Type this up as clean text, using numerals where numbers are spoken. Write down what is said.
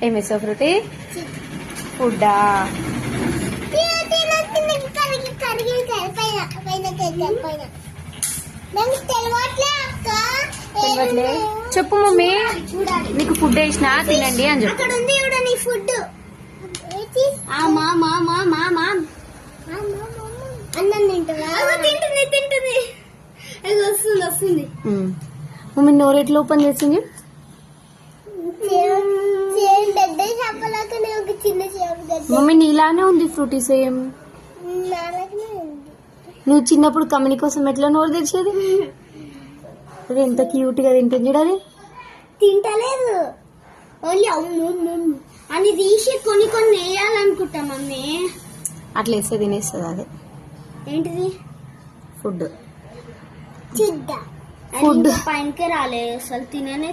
ఏం వేసావు ఫ్రూటీ? ఫుడ్డా? తెలియట్లే. చెప్పు మమ్మీ, నీకు ఫుడ్ వేసినా తినండి అని చెప్పు. ఫుడ్ తింటుంది. వస్తుంది. మమ్మీ నోరు ఎట్లా ఓపెన్ చేసింది? మమ్మీ నీలానే ఉంది ఫ్రూటీ సేమ్. నువ్వు చిన్నప్పుడు కమ్మని కోసం ఎట్లా నోరు తెచ్చేది? అది ఎంత క్యూట్ గా తింటుంది చూడాలి. తింటలేదు, ఓన్లీ అని తీసి కొన్ని వేయాలనుకుంటా మమ్మీ. అట్లా వేస్తే తినేస్తుంది. అదే ఏంటిది? ఫుడ్. ఫుడ్ పైనకే రాలేదు అసలు, తిననే